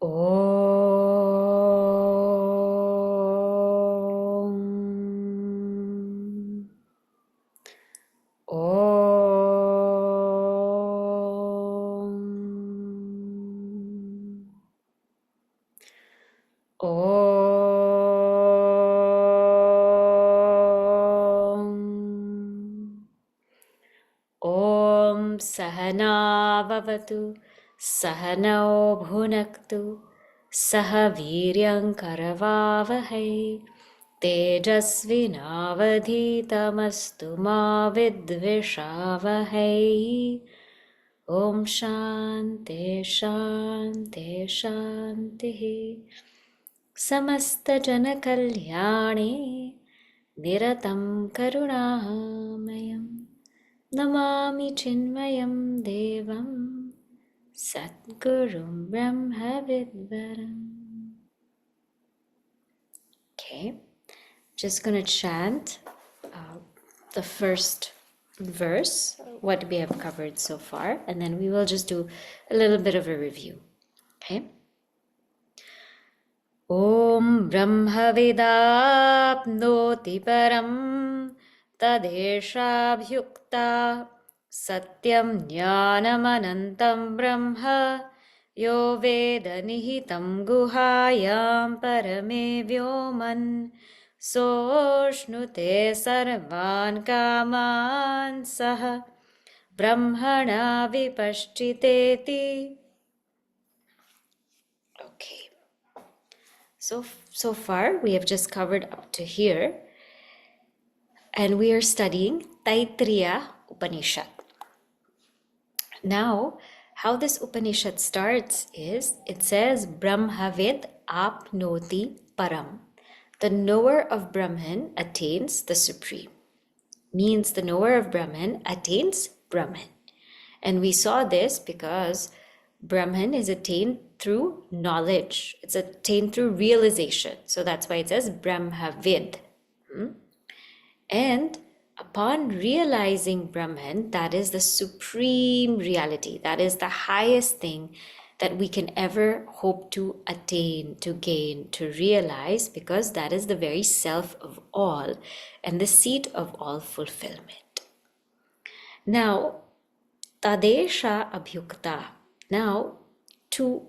Om. Om. Om. Om Sahana Vavatu Sahanao Bhunaktu Saha Viryam Karavavahai Tejasvinavadhitamastu ma vidvishavahai. Om Shanti Shanti Shanti. Samasta Jana Kalyane Niratam Karunamayam Namami Chinmayam Devam Satgurum Brahmavid. Okay, just going to chant the first verse, what we have covered so far, and then we will just do a little bit of a review. Okay. Om brahmavid āpnoti param tadeshabhyukta satyam-jñānam-anantam brahma yo veda nihitam guhayam parame vyoman soshnute sarvan kaman saha brahmana vipashchiteti. Okay. So far we have just covered up to here, and we are studying Taittiriya Upanishad. Now, how this Upanishad starts is, it says, Brahmavid āpnoti param. The knower of Brahman attains the supreme. Means the knower of Brahman attains Brahman. And we saw this because Brahman is attained through knowledge. It's attained through realization. So that's why it says brahmavid. And upon realizing Brahman, that is the supreme reality. That is the highest thing that we can ever hope to attain, to gain, to realize, because that is the very self of all and the seat of all fulfillment. Now, tadesha abhyukta. Now, to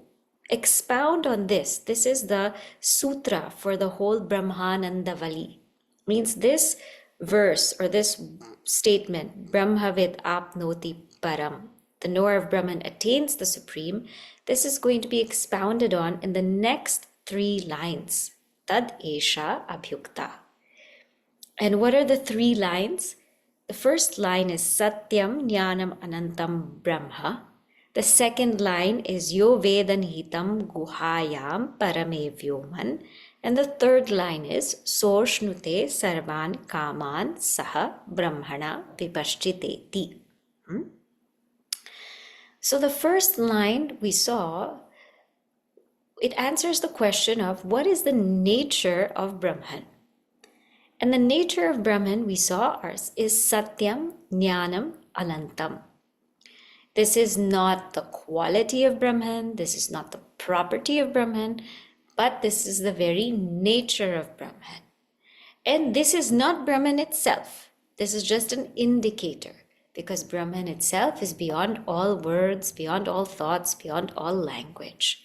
expound on this, this is the sūtra for the whole Brahmananda Valli. Means this verse or this statement, Brahmavid āpnoti param, the knower of Brahman attains the supreme. This is going to be expounded on in the next 3 lines. Tad esha abhyukta. And what are the 3 lines? The first line is satyam-jñānam-anantam brahma. The second line is yo vedanhitam guhayam parame vyoman. And the third line is soshnute sarvan kaman saha brahmana vipashchiteti. So the first line we saw, it answers the question of what is the nature of Brahman. And the nature of Brahman we saw is satyam-jñānam-anantam. This is not the quality of Brahman, this is not the property of Brahman, but this is the very nature of Brahman. And this is not Brahman itself. This is just an indicator, because Brahman itself is beyond all words, beyond all thoughts, beyond all language.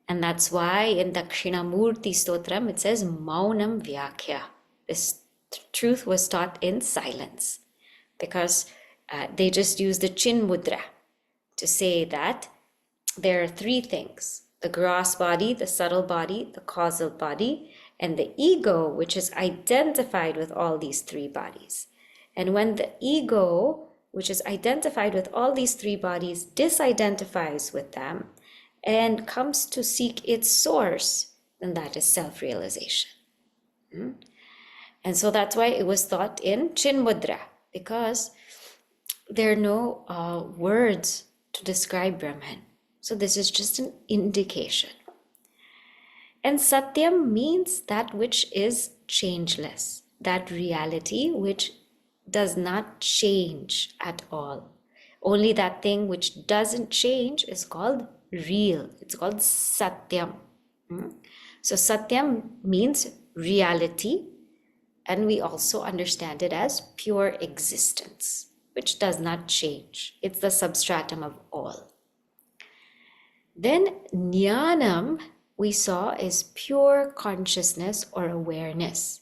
And that's why in Dakshinamurti Stotram it says Maunam Vyakhya. This truth was taught in silence, because they just use the chin mudra to say that there are 3 things: the gross body, the subtle body, the causal body, and the ego, which is identified with all these 3 bodies. And when the ego, which is identified with all these 3 bodies, disidentifies with them and comes to seek its source, then that is self-realization. And so that's why it was taught in chin mudra, because there are no words to describe Brahman. So this is just an indication. And Satyam means that which is changeless, that reality which does not change at all. Only that thing which doesn't change is called real. It's called satyam. So satyam means reality, and we also understand it as pure existence, which does not change. It's the substratum of all. Then jnanam, we saw, is pure consciousness or awareness.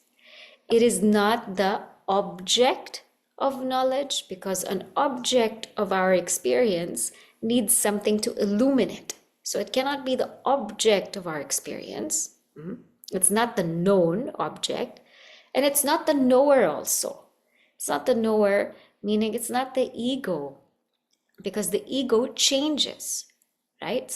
It is not the object of knowledge, because an object of our experience needs something to illuminate. So it cannot be the object of our experience. It's not the known object, and it's not the knower also. It's not the knower, meaning it's not the ego, because the ego changes, right?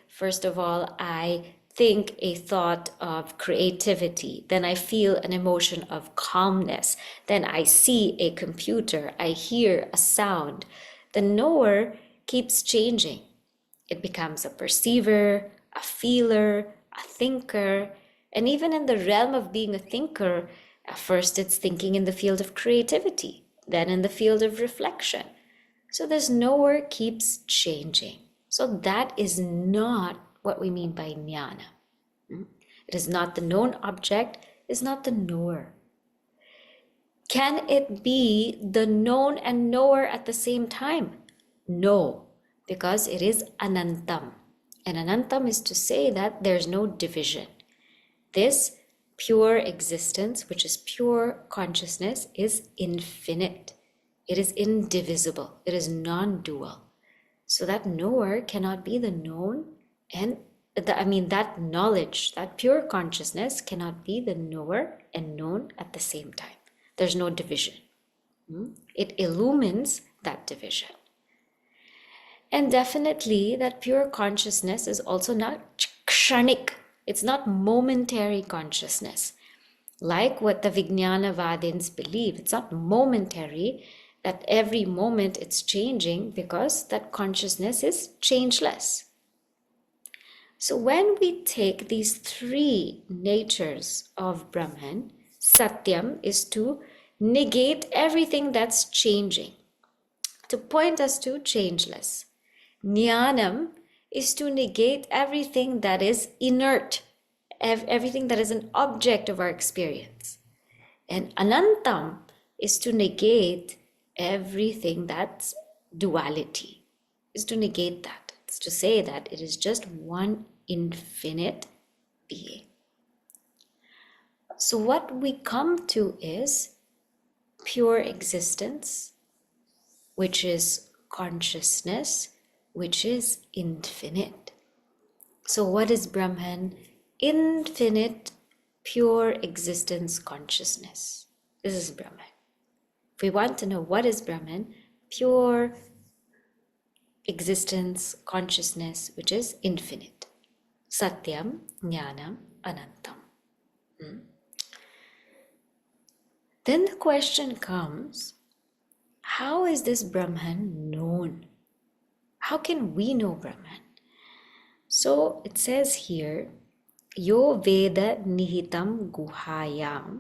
First of all, I think a thought of creativity, then I feel an emotion of calmness, then I see a computer, I hear a sound. The knower keeps changing. It becomes a perceiver, a feeler, a thinker, and even in the realm of being a thinker, at first it's thinking in the field of creativity, then in the field of reflection. So this knower keeps changing. So that is not what we mean by jnana. It is not the known object, it is not the knower. Can it be the known and knower at the same time? No, because it is anantam. And anantam is to say that there's no division. This pure existence, which is pure consciousness, is infinite. It is indivisible. It is non-dual. So that knower cannot be the known, and that knowledge, that pure consciousness cannot be the knower and known at the same time. There's no division. It illumines that division. And definitely that pure consciousness is also not kshanik. It's not momentary consciousness. Like what the Vijnanavadins believe, it's not momentary, that every moment it's changing, because that consciousness is changeless. So when we take these three natures of Brahman, satyam is to negate everything that's changing, to point us to changeless. Jnanam is to negate everything that is inert, everything that is an object of our experience. And anantam is to negate everything that's duality, is to negate that. It's to say that it is just one infinite being. So what we come to is pure existence, which is consciousness, which is infinite. So what is Brahman? Infinite, pure existence, consciousness. This is Brahman. If we want to know what is Brahman, pure existence, consciousness, which is infinite. Satyam-jñānam-anantam. Then the question comes, how is this Brahman known? How can we know Brahman? So it says here, Yo Veda Nihitam Guhayam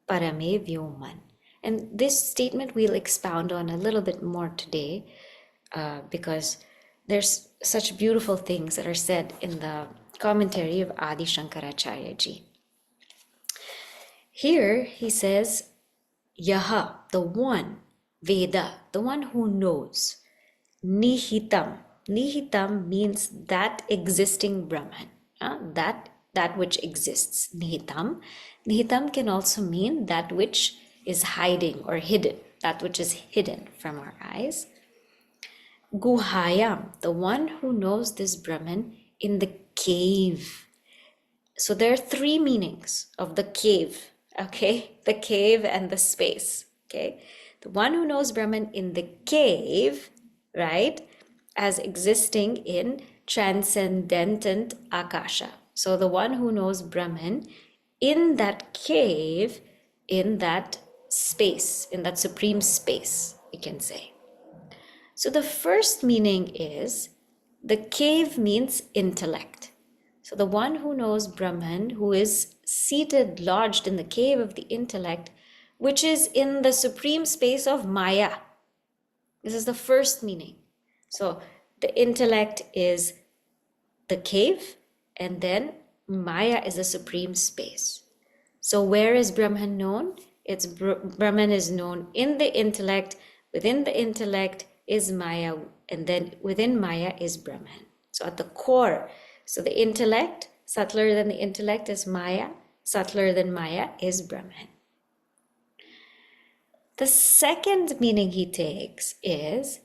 Parame Vyoman. And this statement we'll expound on a little bit more today, because there's such beautiful things that are said in the commentary of Adi Shankaracharya ji. Here he says, Yaha, the one, Veda, the one who knows, Nihitam. Nihitam means that existing Brahman, that which exists. Nihitam. Nihitam can also mean that which is hiding or hidden, that which is hidden from our eyes. Guhayam, the one who knows this Brahman in the cave. So there are three meanings of the cave, okay? The cave and the space, okay? The one who knows Brahman in the cave, right, as existing in transcendent akasha. So the one who knows Brahman in that cave, in that space, in that supreme space, we can say. So the first meaning is, the cave means intellect. So the one who knows Brahman, who is seated, lodged in the cave of the intellect, which is in the supreme space of Maya. This is the first meaning. So the intellect is the cave, and then Maya is the supreme space. So where is Brahman known? Brahman is known in the intellect. Within the intellect is Maya, and then within Maya is Brahman. So at the core, so the intellect, subtler than the intellect is Maya, subtler than Maya is Brahman. The second meaning he takes is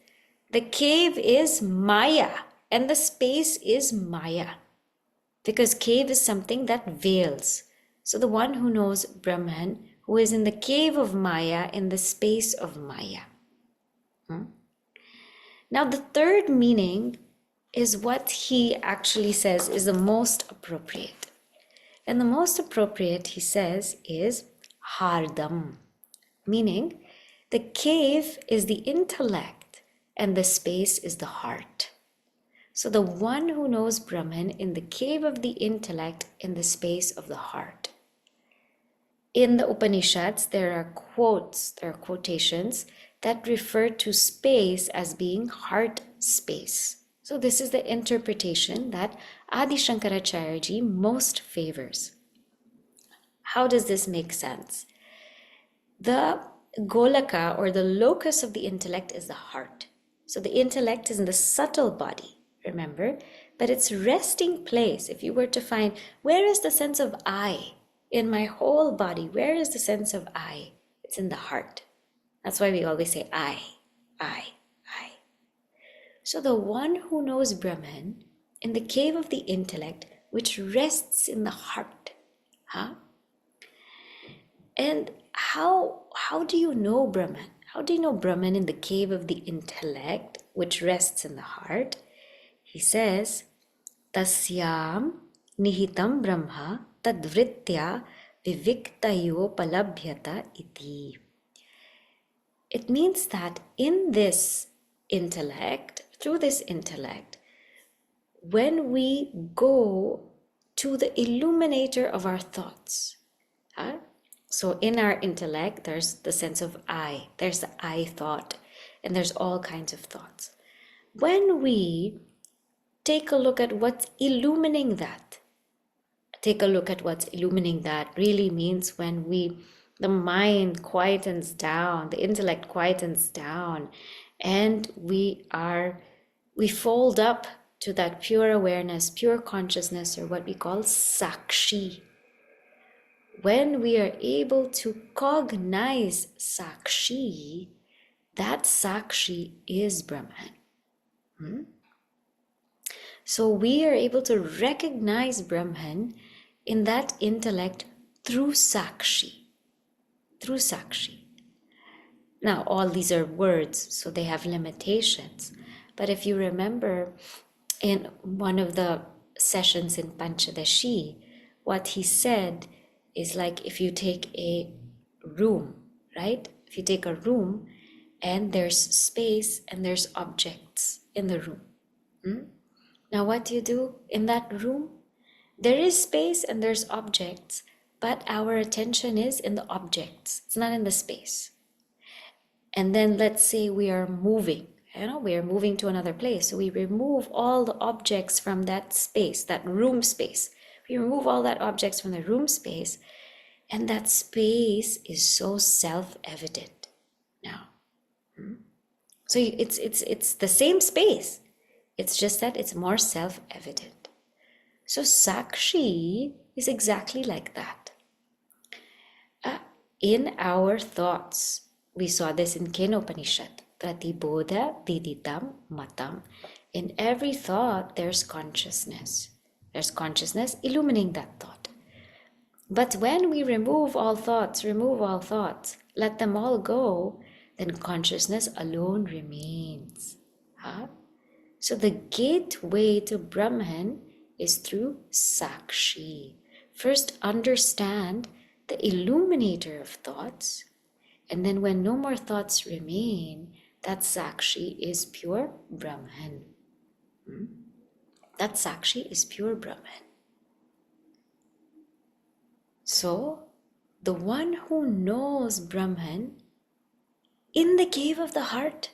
the cave is Maya and the space is Maya, because cave is something that veils. So the one who knows Brahman, who is in the cave of Maya, in the space of Maya. Now the third meaning is what he actually says is the most appropriate. And the most appropriate, he says, is hardam, meaning the cave is the intellect and the space is the heart. So the one who knows Brahman in the cave of the intellect, in the space of the heart. In the Upanishads, there are quotations that refer to space as being heart space. So this is the interpretation that Adi Shankaracharya ji most favors. How does this make sense? The golaka, or the locus of the intellect, is the heart. So the intellect is in the subtle body, remember? But its resting place, if you were to find, where is the sense of I? In my whole body, where is the sense of I? It's in the heart. That's why we always say I. So the one who knows Brahman in the cave of the intellect, which rests in the heart. And how do you know Brahman? How do you know Brahman in the cave of the intellect, which rests in the heart? He says, Tasyam nihitam brahma tadvritya viviktayo palabhyata iti. It means that in this intellect, through this intellect, when we go to the illuminator of our thoughts, so in our intellect, there's the sense of I, there's the I thought, and there's all kinds of thoughts. When we take a look at what's illuminating that, really means when the mind quietens down, the intellect quietens down, and we fold up to that pure awareness, pure consciousness, or what we call sakshi. When we are able to cognize sakshi, that sakshi is Brahman. So we are able to recognize Brahman in that intellect through sakshi. Now, all these are words, so they have limitations. But if you remember in one of the sessions in Panchadashi, what he said is like if you take a room, right? If you take a room and there's space and there's objects in the room. Now what do you do in that room? There is space and there's objects, but our attention is in the objects. It's not in the space. And then let's say we are moving, we are moving to another place. So we remove all the objects from that space, that room space. We remove all that objects from the room space, and that space is so self-evident now. So it's the same space. It's just that it's more self-evident. So Sakshi is exactly like that. In our thoughts, we saw this in Kena Upanishad, Pratibodha Viditam Matam. In every thought, there's consciousness. There's consciousness illuminating that thought. But when we remove all thoughts, let them all go, then consciousness alone remains. So the gateway to Brahman is through Sakshi. First understand the illuminator of thoughts, and then when no more thoughts remain, that Sakshi is pure Brahman. That Sakshi is pure Brahman. So, the one who knows Brahman in the cave of the heart,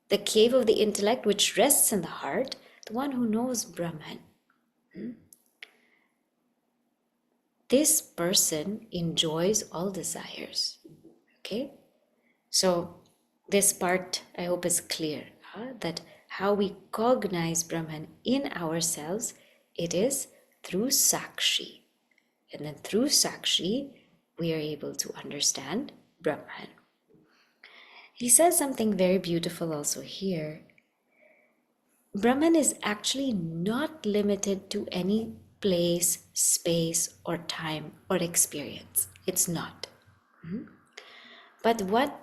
the cave of the intellect which rests in the heart, the one who knows Brahman, This person enjoys all desires. Okay? So this part I hope is clear, that how we cognize Brahman in ourselves, it is through Sakshi. And then through Sakshi, we are able to understand Brahman. He says something very beautiful also here. Brahman is actually not limited to any place, space, or time, or experience. It's not. But what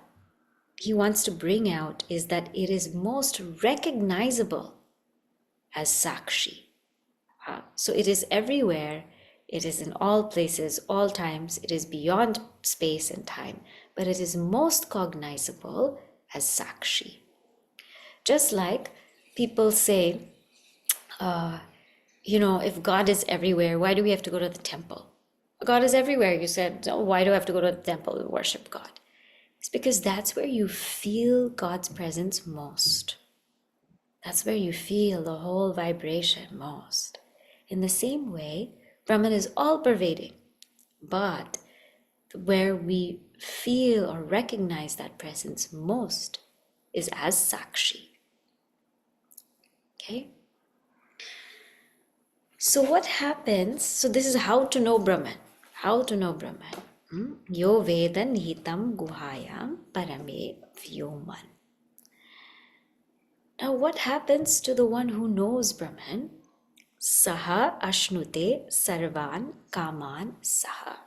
he wants to bring out is that it is most recognizable as Sakshi. So it is everywhere. It is in all places, all times. It is beyond space and time. But it is most cognizable as Sakshi. Just like people say, if God is everywhere, why do we have to go to the temple? God is everywhere. You said, so why do I have to go to the temple and worship God? It's because that's where you feel God's presence most. That's where you feel the whole vibration most. In the same way, Brahman is all-pervading, but where we feel or recognize that presence most is as Sakshi. Okay? So what happens? So this is how to know Brahman. How to know Brahman. Yo veda nihitam guhayam parame vyoman. Now what happens to the one who knows Brahman? Saha ashnute sarvan kaman saha.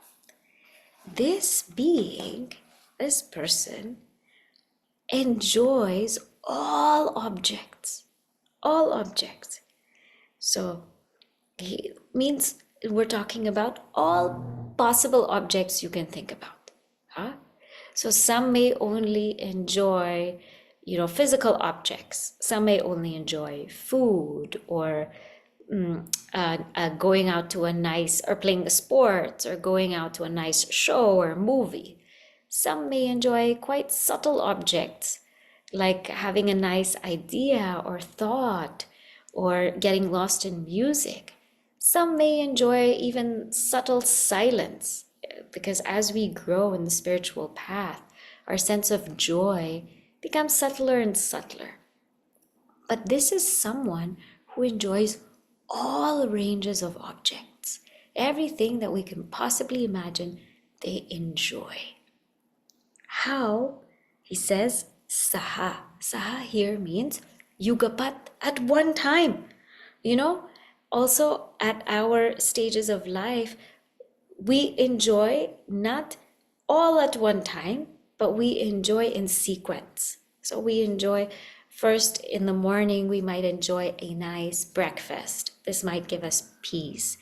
This being, this person, enjoys all objects. All objects. So he means we're talking about all possible objects you can think about. So some may only enjoy, physical objects. Some may only enjoy food or going out to a nice, or playing the sports, or going out to a nice show or movie. Some may enjoy quite subtle objects, like having a nice idea or thought, or getting lost in music. Some may enjoy even subtle silence, because as we grow in the spiritual path, our sense of joy becomes subtler and subtler. But this is someone who enjoys all ranges of objects. Everything that we can possibly imagine, they enjoy. How? He says, saha. Saha here means yugapat, at one time. Also at our stages of life, we enjoy not all at one time, but we enjoy in sequence. So we enjoy first in the morning, we might enjoy a nice breakfast. This might give us peace.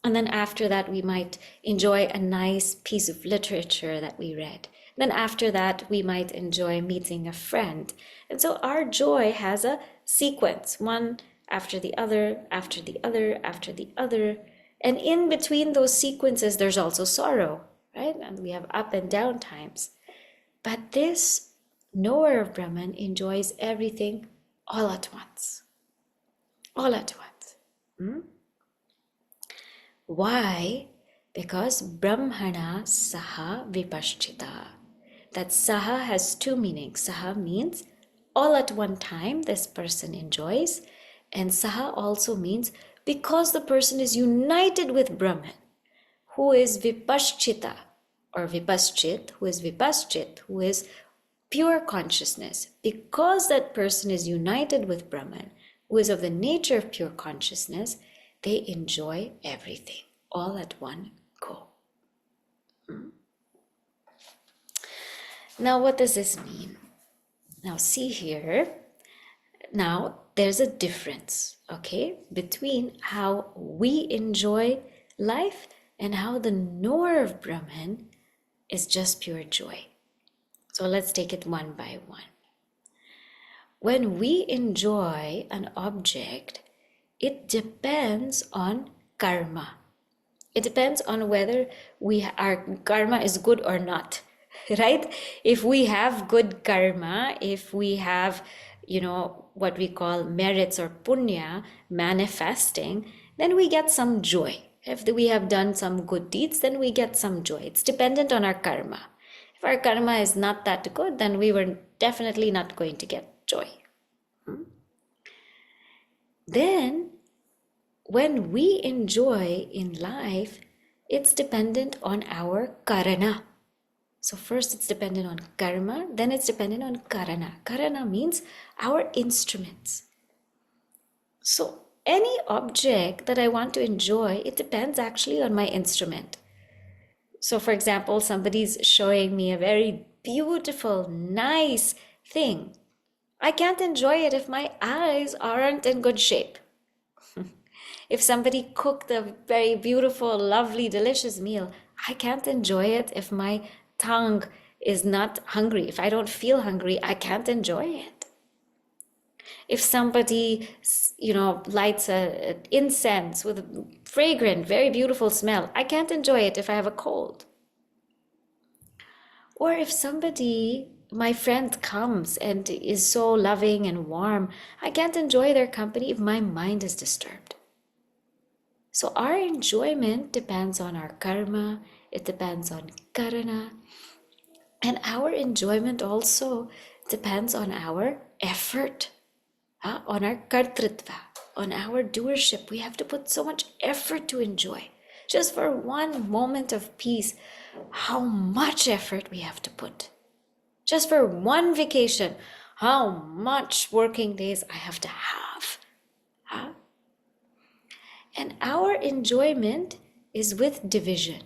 And then after that, we might enjoy a nice piece of literature that we read. Then after that, we might enjoy meeting a friend. And so our joy has a sequence, one after the other, after the other, after the other. And in between those sequences, there's also sorrow, right? And we have up and down times. But this knower of Brahman enjoys everything all at once. All at once. Why? Because Brahmana saha vipaschita. That saha has two meanings. Saha means all at one time this person enjoys. And saha also means because the person is united with Brahman, who is vipaschita, or vipaschit, who is pure consciousness. Because that person is united with Brahman, who is of the nature of pure consciousness, they enjoy everything all at one go. Now, what does this mean? Now, see here. Now, there's a difference, okay, between how we enjoy life and how the knower of Brahman is just pure joy. So let's take it one by one. When we enjoy an object, it depends on karma. It depends on whether our karma is good or not, right? If we have good karma, if we have, what we call merits or punya manifesting, then we get some joy. If we have done some good deeds, then we get some joy. It's dependent on our karma. If our karma is not that good, then we were definitely not going to get joy. Then, when we enjoy in life, it's dependent on our karana. So first it's dependent on karma, then it's dependent on karana. Karana means our instruments. So any object that I want to enjoy, it depends actually on my instrument. So for example, somebody's showing me a very beautiful, nice thing. I can't enjoy it if my eyes aren't in good shape. If somebody cooked a very beautiful, lovely, delicious meal, I can't enjoy it if my tongue is not hungry. If I don't feel hungry, I can't enjoy it. If somebody, lights an incense with a fragrant, very beautiful smell, I can't enjoy it if I have a cold. Or if somebody, my friend, comes and is so loving and warm, I can't enjoy their company if my mind is disturbed. So our enjoyment depends on our karma, it depends on karana, and our enjoyment also depends on our effort, on our kartritva, on our doership. We have to put so much effort to enjoy. Just for one moment of peace, how much effort we have to put. Just for one vacation, how much working days I have to have. And our enjoyment is with division.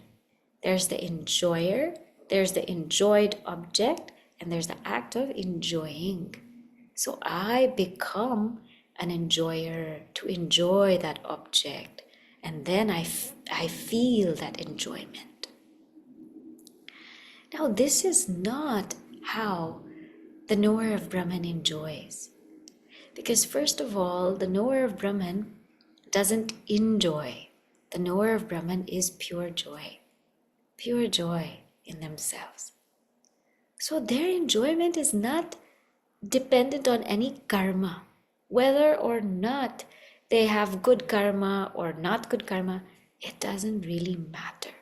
There's the enjoyer, there's the enjoyed object, and there's the act of enjoying. So I become an enjoyer to enjoy that object, and then I feel that enjoyment. Now, this is not how the knower of Brahman enjoys. Because first of all, the knower of Brahman doesn't enjoy. The knower of Brahman is pure joy in themselves. So their enjoyment is not dependent on any karma. Whether or not they have good karma or not good karma, it doesn't really matter.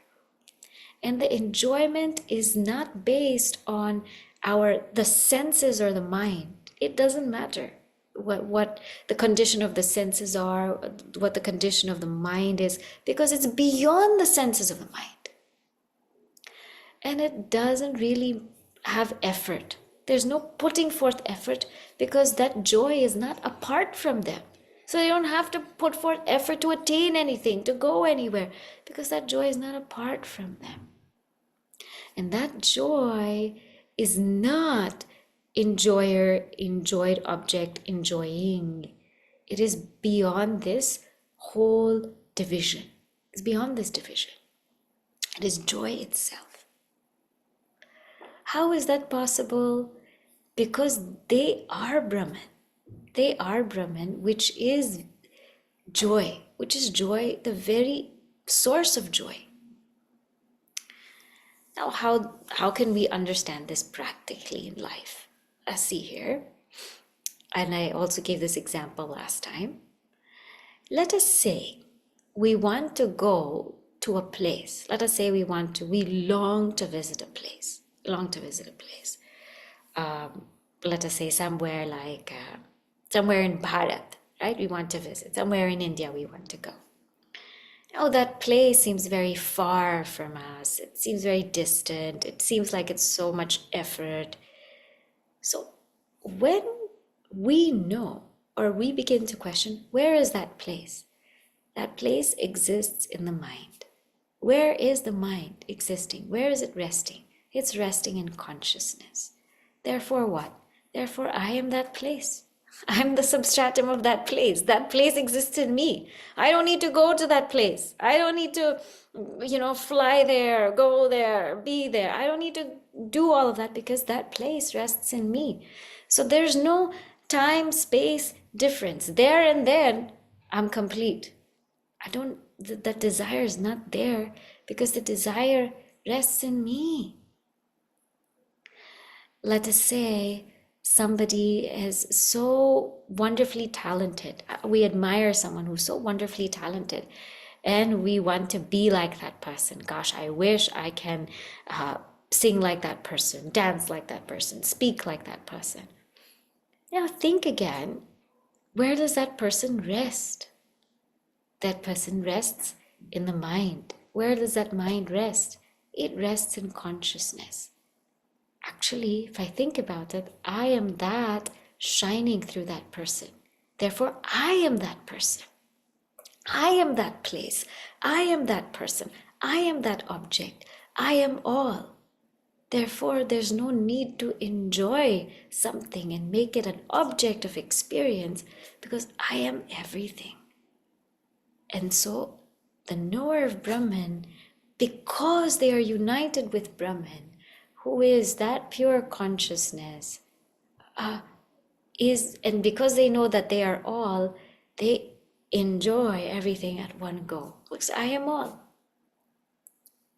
And the enjoyment is not based on the senses or the mind. It doesn't matter what the condition of the senses are, what the condition of the mind is, because it's beyond the senses of the mind. And it doesn't really have effort. There's no putting forth effort because that joy is not apart from them. So they don't have to put forth effort to attain anything, to go anywhere, because that joy is not apart from them. And that joy is not enjoyer, enjoyed object, enjoying. It is beyond this whole division. It's beyond this division. It is joy itself. How is that possible? Because they are Brahman. They are Brahman, which is joy, the very source of joy. Now, how can we understand this practically in life? See here, and I also gave this example last time. Let us say we want to go to a place. Let us say we long to visit a place. Let us say somewhere like somewhere in Bharat, right? We want to visit. Somewhere in India we want to go. Now that place seems very far from us. It seems very distant. It seems like it's so much effort. So when we know or we begin to question, where is that place? That place exists in the mind. Where is the mind existing? Where is it resting? It's resting in consciousness. Therefore what? Therefore I am that place. I'm the substratum of that place. That place exists in me. I don't need to go to that place. I don't need to, fly there, go there, be there. I don't need to do all of that because that place rests in me. So there's no time, space difference. There and then, I'm complete. That desire is not there because the desire rests in me. Let us say somebody is so wonderfully talented. We admire someone who's so wonderfully talented, and we want to be like that person. Gosh, I wish I can sing like that person, dance like that person, speak like that person. Now think again, where does that person rest? That person rests in the mind. Where does that mind rest? It rests in consciousness. Actually, if I think about it, I am that shining through that person. Therefore, I am that person. I am that place. I am that person. I am that object. I am all. Therefore, there's no need to enjoy something and make it an object of experience, because I am everything. And so, the knower of Brahman, because they are united with Brahman, who is that pure consciousness, and because they know that they are all, they enjoy everything at one go. Because I am all.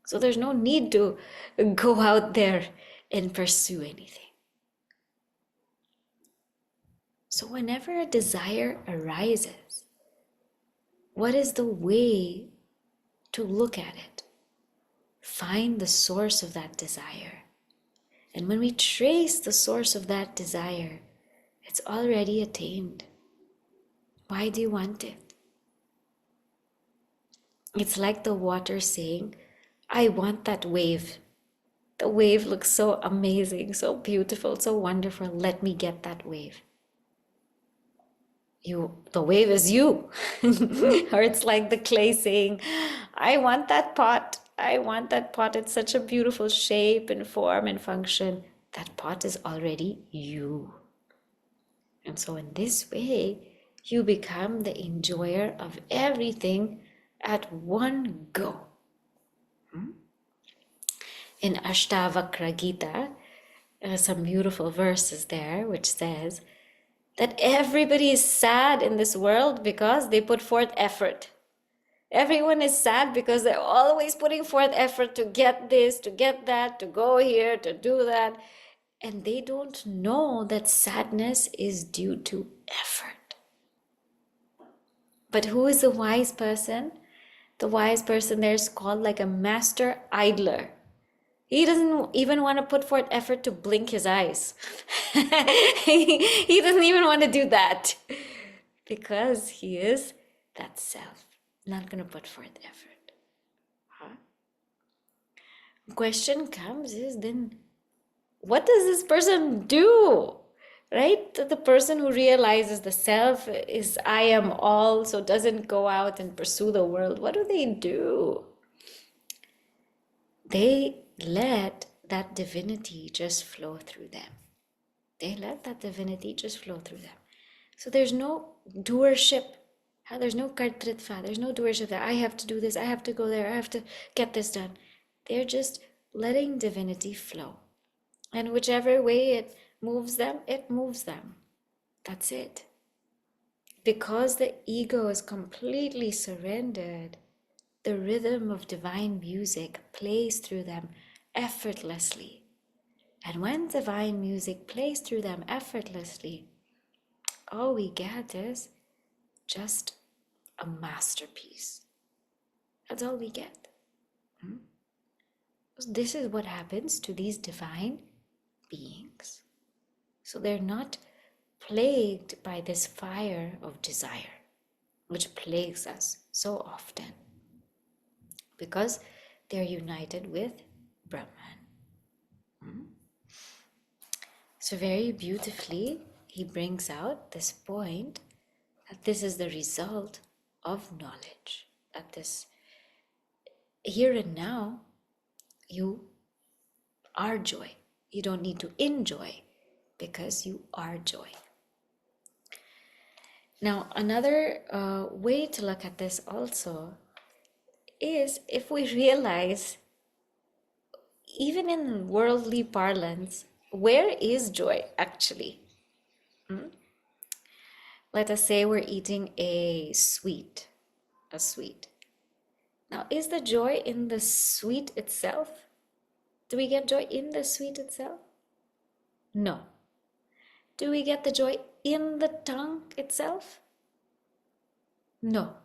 So there's no need to go out there and pursue anything. So whenever a desire arises, what is the way to look at it? Find the source of that desire. And when we trace the source of that desire, it's already attained. Why do you want it? It's like the water saying, I want that wave. The wave looks so amazing, so beautiful, so wonderful. Let me get that wave. The wave is you. Or it's like the clay saying, I want that pot. I want that pot. It's such a beautiful shape and form and function. That pot is already you. And so in this way, you become the enjoyer of everything at one go. In Ashtavakra Gita, some beautiful verses there which says that everybody is sad in this world because they put forth effort. Everyone is sad because they're always putting forth effort to get this, to get that, to go here, to do that. And they don't know that sadness is due to effort. But who is the wise person? The wise person there is called like a master idler. He doesn't even want to put forth effort to blink his eyes. He doesn't even want to do that because he is that self, not going to put forth effort. Question comes is then, what does this person do? Right? The person who realizes the self is I am all, so doesn't go out and pursue the world. What do? They let that divinity just flow through them. They let that divinity just flow through them. So there's no doership. There's no kartritva. There's no doership that I have to do this, I have to go there, I have to get this done. They're just letting divinity flow. And whichever way it moves them, it moves them. That's it. Because the ego is completely surrendered, the rhythm of divine music plays through them effortlessly. And when divine music plays through them effortlessly, all we get is just a masterpiece. That's all we get. This is what happens to these divine beings. So they're not plagued by this fire of desire, which plagues us so often, because they're united with Brahman. So very beautifully, he brings out this point that this is the result of knowledge, that this here and now, you are joy. You don't need to enjoy because you are joy. Now, another way to look at this also is if we realize, even in worldly parlance, where is joy actually? Let us say we're eating a sweet. Now, is the joy in the sweet itself? Do we get joy in the sweet itself? No. Do we get the joy in the tongue itself? No.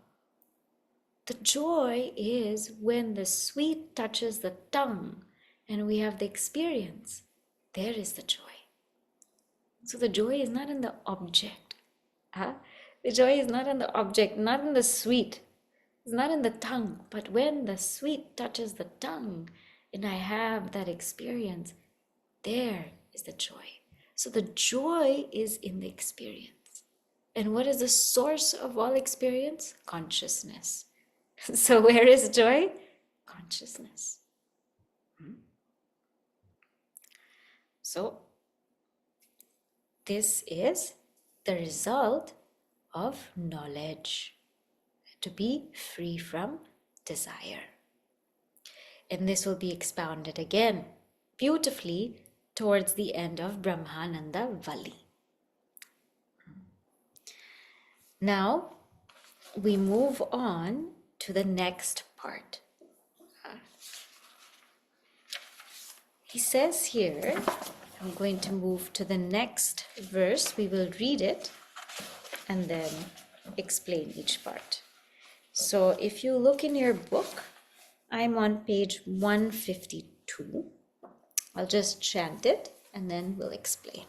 The joy is when the sweet touches the tongue and we have the experience. There is the joy. So the joy is not in the object. The joy is not in the object, not in the sweet. It's not in the tongue. But when the sweet touches the tongue and I have that experience, there is the joy. So the joy is in the experience. And what is the source of all experience? Consciousness. So where is joy? Consciousness. So this is the result of knowledge, to be free from desire. And this will be expounded again beautifully towards the end of Brahmananda Valli. Now we move on to the next part. He says here, I'm going to move to the next verse. We will read it and then explain each part. So if you look in your book, I'm on page 152. I'll just chant it and then we'll explain.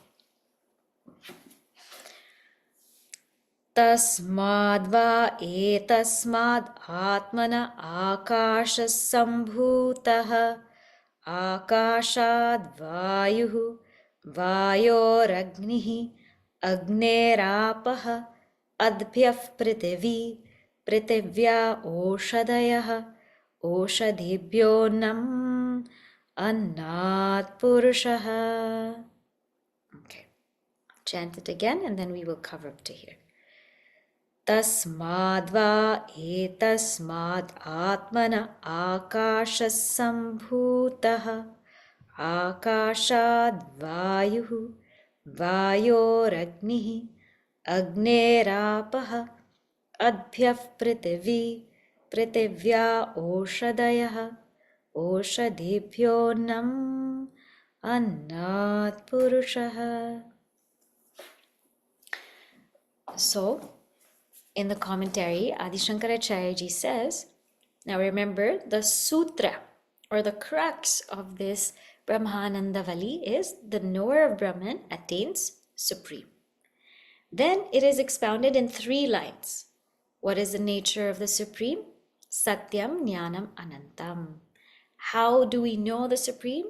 Tasmad va etasmad atmana akasha sambhutah akashad vayuh vayoragnihi agnerapah adbhyaf prithvi prithivya oshadayah oshadibhyo nam annat purushah. Okay, chant it again and then we will cover up to here. Tasmad va etasmad atmana akasha sambhutah akashad vayuh vayoragnihi agnerapah adbhyaf prithvi prithivya oshadayah oshadibhyo nam annat purushah. So, in the commentary, Adi Shankaracharya ji says, now remember, the sūtra or the crux of this Brahmananda Valli is the knower of Brahman attains supreme. Then it is expounded in 3 lines. What is the nature of the supreme? Satyam-jñānam-anantam. How do we know the supreme?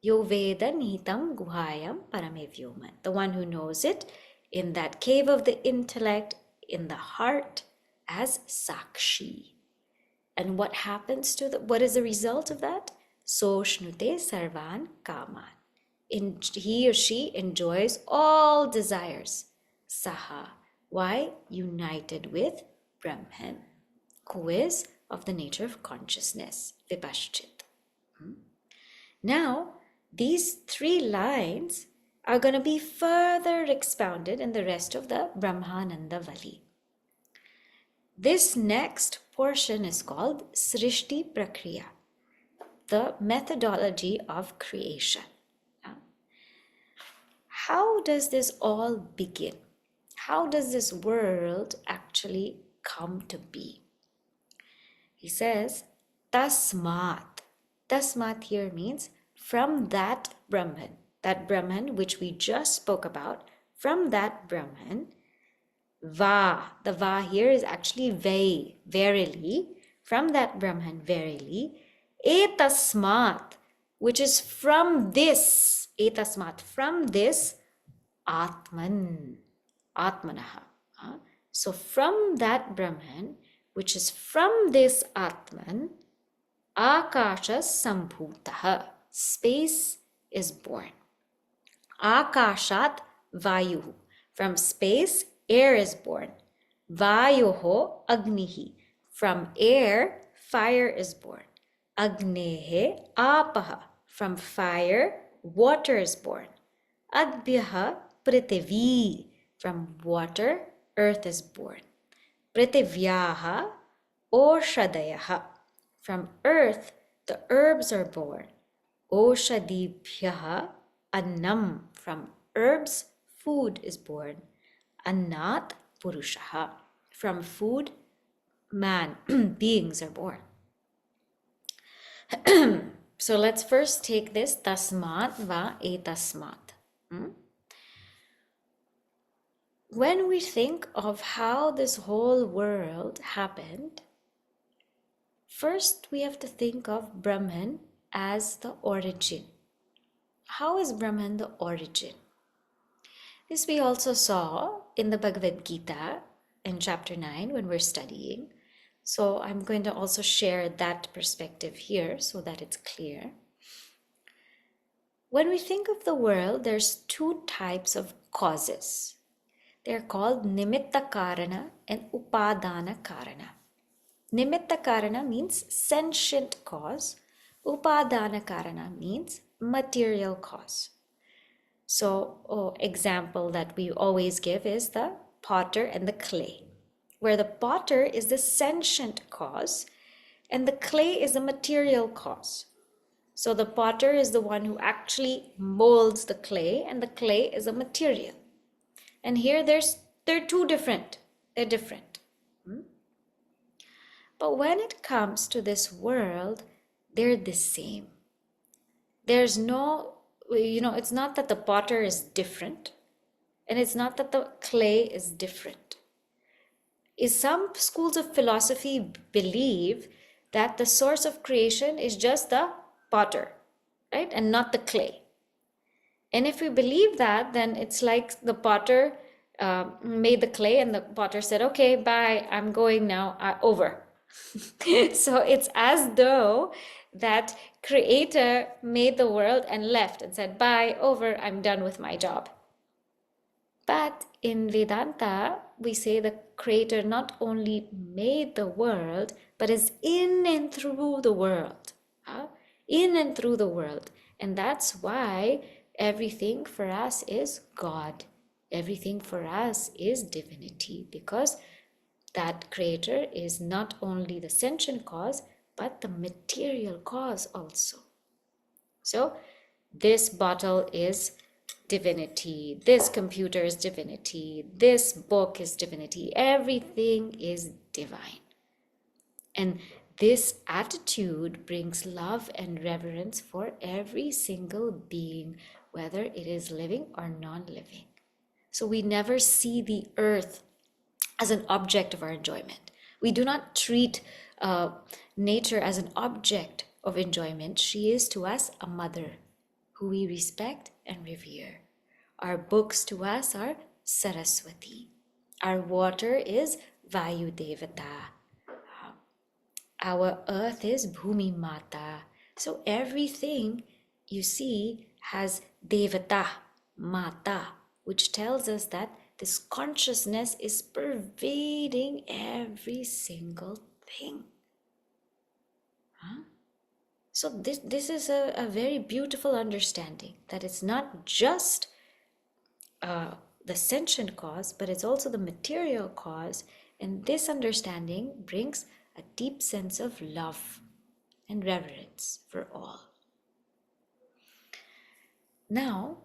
Yo veda nihitam guhayam paramevyoma. The one who knows it in that cave of the intellect, in the heart, as sakshi. And what happens to what is the result of that? So shnute sarvan kaman. He or she enjoys all desires. Saha. Why? United with Brahman, who is of the nature of consciousness, vipashchit. Now, these 3 lines are going to be further expounded in the rest of the Brahmananda Valli. This next portion is called Srishti Prakriya, the methodology of creation. How does this all begin? How does this world actually come to be? He says, Tasmat. Tasmat here means from that Brahman which we just spoke about, from that Brahman, Va, the Va here is actually Vai, verily, from that Brahman, verily, Etasmat, which is from this, Etasmat, from this Atman, Atmanaha. So from that Brahman, which is from this Atman, Akasha Sambhutaha, space is born. Akashat Vayuhu, from space, air is born. Vayoho Agnihi, from air, fire is born. Agnehe Apaha, from fire, water is born. Adbhyaha Prithvi, from water, earth is born. Prithivyaha Oshadayaha, from earth, the herbs are born. Oshadibhyaha Annam, from herbs, food is born. Annat purushaha. From food, man, beings are born. So let's first take this tasmat va etasmat. When we think of how this whole world happened, first we have to think of Brahman as the origin. How is Brahman the origin? This we also saw in the Bhagavad Gita in chapter 9 when we're studying. So I'm going to also share that perspective here so that it's clear. When we think of the world, there's two types of causes. They're called nimitta karana and upadana karana. Nimitta karana means sentient cause. Upadana karana means material cause. So, example that we always give is the potter and the clay, where the potter is the sentient cause and the clay is the material cause. So the potter is the one who actually molds the clay and the clay is a material. And here they're two different. They're different. But when it comes to this world, they're the same. There's no, it's not that the potter is different and it's not that the clay is different. Some schools of philosophy believe that the source of creation is just the potter, right? And not the clay. And if we believe that, then it's like the potter made the clay and the potter said, okay, bye, I'm going now, over. So it's as though that creator made the world and left and said, bye, over, I'm done with my job. But in Vedanta, we say the creator not only made the world, but is in and through the world. In and through the world. And that's why everything for us is God. Everything for us is divinity, because that creator is not only the sentient cause, but the material cause also. So this bottle is divinity, this computer is divinity, this book is divinity, everything is divine. And this attitude brings love and reverence for every single being, whether it is living or non-living. So we never see the earth as an object of our enjoyment. We do not treat nature as an object of enjoyment. She is to us a mother who we respect and revere. Our books to us are Saraswati. Our water is Vayu Devata. Our earth is Bhumi Mata. So everything you see has Devata, Mata, which tells us that this consciousness is pervading every single thing. So this is a very beautiful understanding, that it's not just the sentient cause, but it's also the material cause. And this understanding brings a deep sense of love and reverence for all. Now,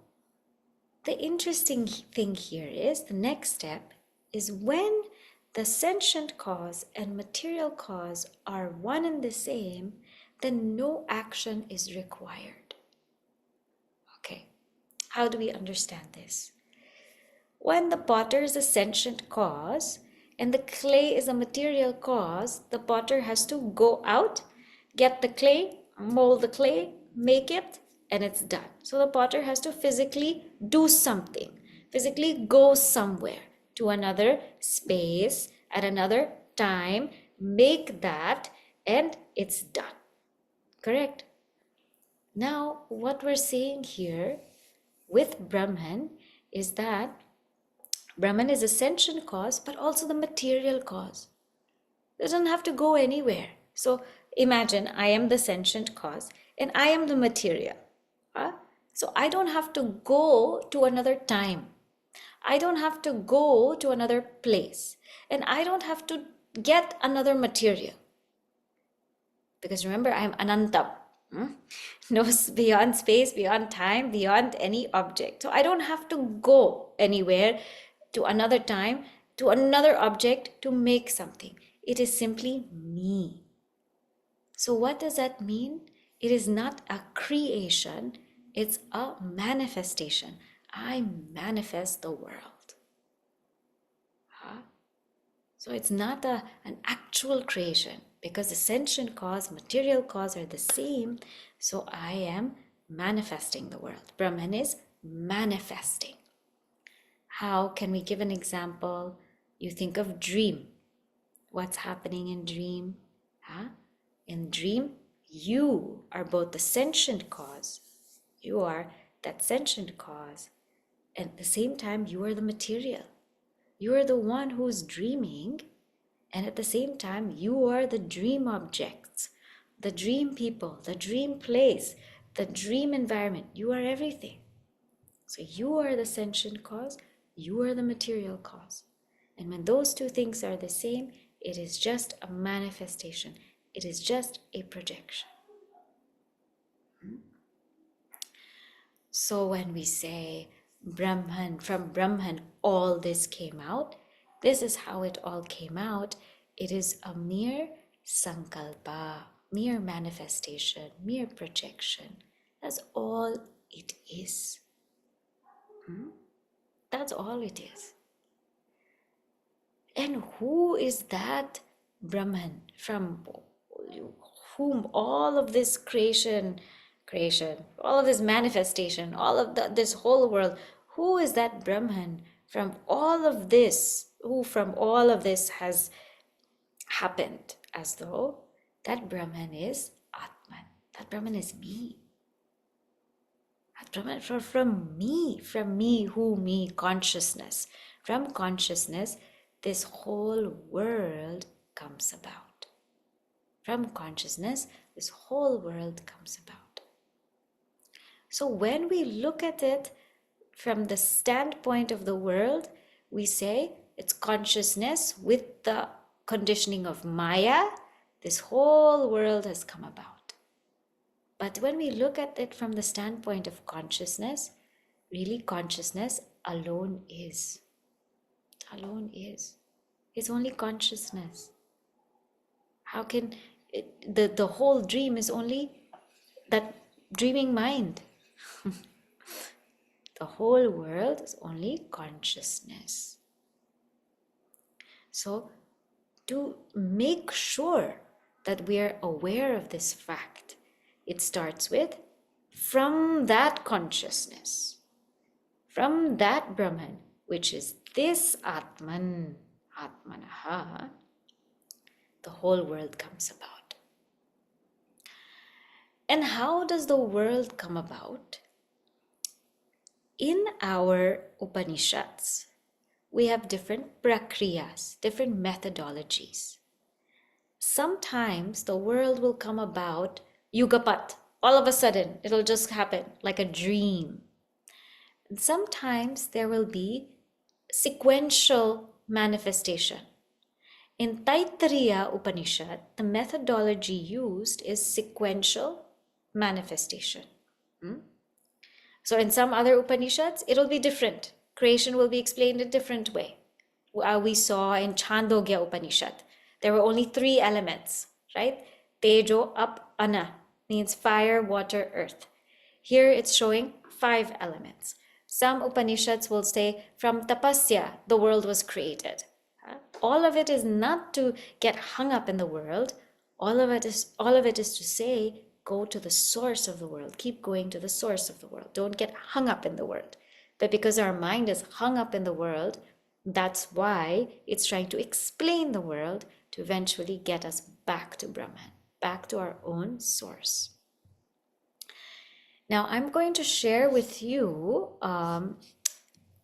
the interesting thing here is, the next step is when the sentient cause and material cause are one and the same, then no action is required. Okay, how do we understand this? When the potter is a sentient cause and the clay is a material cause, the potter has to go out, get the clay, mold the clay, make it, and it's done. So the potter has to physically do something, physically go somewhere to another space at another time, make that, and it's done. Correct? Now, what we're saying here with Brahman is that Brahman is a sentient cause, but also the material cause. It doesn't have to go anywhere. So imagine I am the sentient cause and I am the material. So I don't have to go to another time. I don't have to go to another place. And I don't have to get another material. Because remember, I am anantam. No, beyond space, beyond time, beyond any object. So I don't have to go. anywhere, to another time, to another object to make something. It is simply me. So what does that mean? It is not a creation, it's a manifestation. I manifest the world. Huh? So it's not an actual creation, because the sentient cause, material cause are the same. So I am manifesting the world. Brahman is manifesting. How can we give an example? You think of dream. What's happening in dream? Huh? In dream, you are both the sentient cause. You are that sentient cause. And at the same time, you are the material. You are the one who's dreaming. And at the same time, you are the dream objects, the dream people, the dream place, the dream environment. You are everything. So you are the sentient cause. You are the material cause. And when those two things are the same, it is just a manifestation. It is just a projection. So when we say Brahman, from Brahman, all this came out, this is how it all came out. It is a mere sankalpa, mere manifestation, mere projection. That's all it is. That's all it is. And who is that Brahman from whom all of this creation, all of this manifestation, all of this whole world, who is that Brahman from all of this, who from all of this has happened? As though that Brahman is Atman, that Brahman is me. That Brahman from me, who me, consciousness. From consciousness, this whole world comes about. From consciousness, this whole world comes about. So when we look at it from the standpoint of the world, we say it's consciousness with the conditioning of Maya, this whole world has come about. But when we look at it from the standpoint of consciousness, really consciousness alone is. Alone is. It's only consciousness. How can the whole dream is only that dreaming mind. The whole world is only consciousness. So to make sure that we are aware of this fact, it starts with from that consciousness, from that Brahman, which is this Atman, Atmanaha, the whole world comes about. And how does the world come about? In our Upanishads, we have different prakriyas, different methodologies. Sometimes the world will come about yugapat, all of a sudden, it'll just happen like a dream. And sometimes there will be sequential manifestation. In Taittiriya Upanishad, the methodology used is sequential manifestation. So in some other Upanishads, it'll be different. Creation will be explained a different way. We saw in Chandogya Upanishad, there were only 3 elements, right? Tejo, up, ana, means fire, water, earth. Here it's showing 5 elements. Some Upanishads will say from tapasya, the world was created. All of it is not to get hung up in the world. All of it is to say, go to the source of the world. Keep going to the source of the world. Don't get hung up in the world. But because our mind is hung up in the world, that's why it's trying to explain the world to eventually get us back to Brahman, back to our own source. Now, I'm going to share with you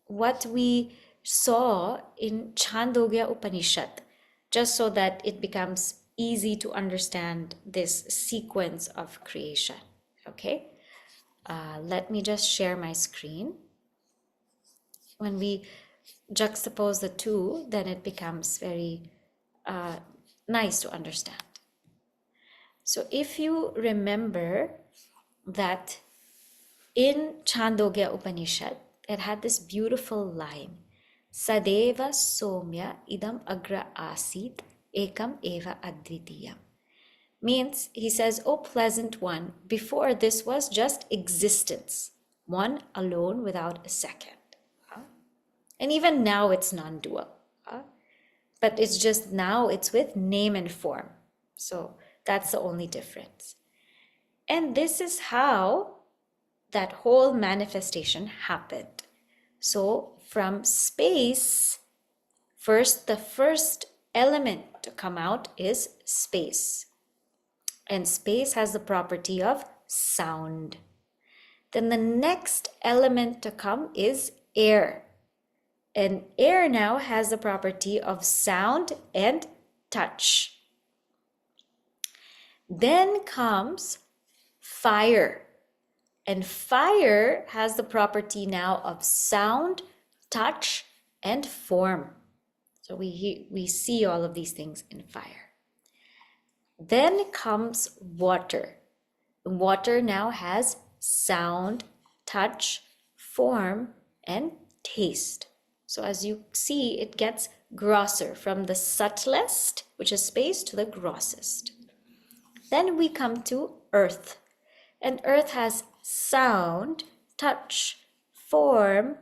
what we saw in Chandogya Upanishad, just so that it becomes easy to understand this sequence of creation. Okay, let me just share my screen. When we juxtapose the two, then it becomes very nice to understand. So if you remember that in Chandogya Upanishad, it had this beautiful line. Sadeva somya idam agra asit ekam eva advitiyam. Means, he says, "O pleasant one, before this was just existence, one alone without a second." And even now it's non-dual. But it's just now it's with name and form. So that's the only difference. And this is how that whole manifestation happened. So from space, the first element to come out is space. And space has the property of sound. Then the next element to come is air. And air now has the property of sound and touch. Then comes fire. And fire has the property now of sound, touch, and form. So we see all of these things in fire. Then comes water. Water now has sound, touch, form, and taste. So as you see, it gets grosser from the subtlest, which is space, to the grossest. Then we come to earth. And earth has sound, touch, form,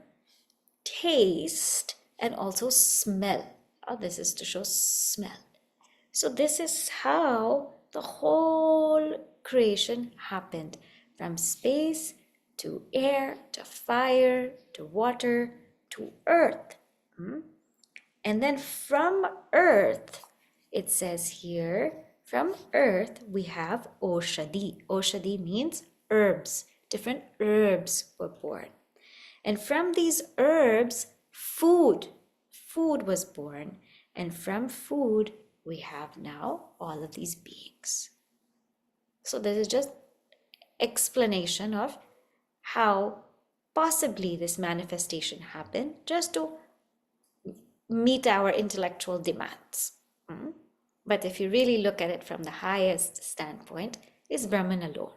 taste, and also smell. This is to show smell. So this is how the whole creation happened, from space to air to fire to water to earth. And then from earth, it says here, from earth we have oshadi. Oshadi means herbs. Different herbs were born. And from these herbs, food was born. And from food, we have now all of these beings. So this is just explanation of how possibly this manifestation happened, just to meet our intellectual demands. But if you really look at it from the highest standpoint, is Brahman alone.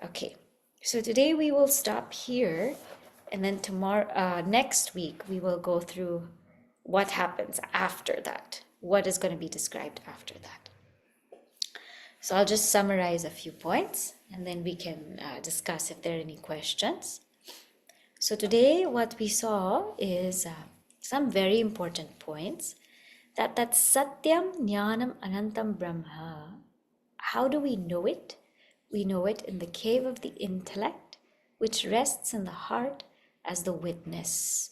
Okay, so today we will stop here, and then next week we will go through what happens after that, what is going to be described after that. So I'll just summarize a few points, and then we can discuss if there are any questions. So today what we saw is some very important points, that satyam-jñānam-anantam Brahma, how do we know it? We know it in the cave of the intellect, which rests in the heart as the witness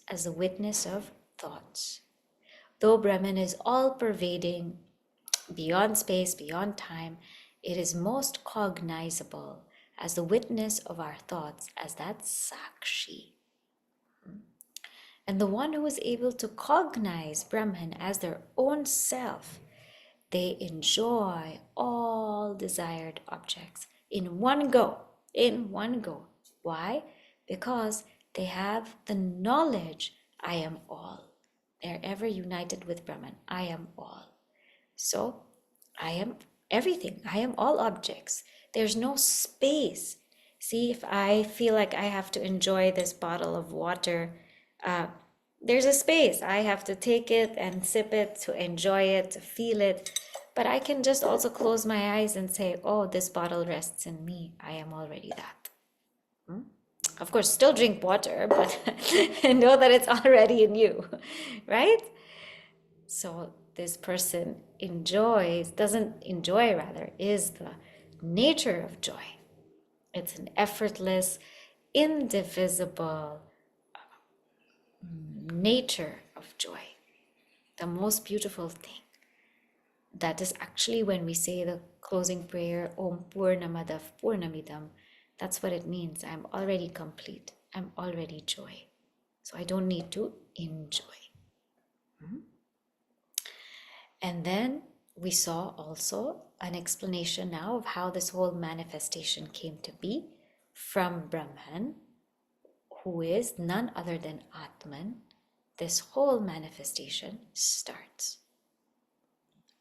of thoughts. Though Brahman is all-pervading, beyond space, beyond time, it is most cognizable as the witness of our thoughts, as that sakshi. And the one who is able to cognize Brahman as their own self, they enjoy all desired objects in one go. Why? Because they have the knowledge, I am all. They're ever united with Brahman. I am all. So I am everything. I am all objects. There's no space. See, if I feel like I have to enjoy this bottle of water, there's a space. I have to take it and sip it, to enjoy it, to feel it. But I can just also close my eyes and say, oh, this bottle rests in me. I am already that. Of course, still drink water, but know that it's already in you, right? So this person is the nature of joy. It's an effortless, indivisible nature of joy. The most beautiful thing. That is actually when we say the closing prayer, Om Purnamadav Purnamidam, that's what it means. I'm already complete. I'm already joy. So I don't need to enjoy. And then we saw also an explanation now of how this whole manifestation came to be from Brahman, who is none other than Atman. This whole manifestation starts.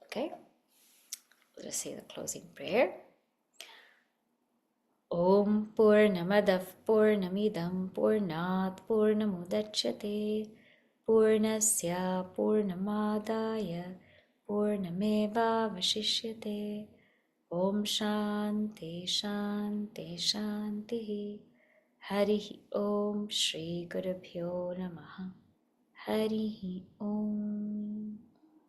Okay? Let us say the closing prayer. Om Purnamadav Purnamidam Purnat Purnamudachyate Purnasya Purnamadaya Purnameva Vashishyate. Om Shanti Shanti Shanti. Harihi Om Shri Gurubhyo Namaha. Harihi Om.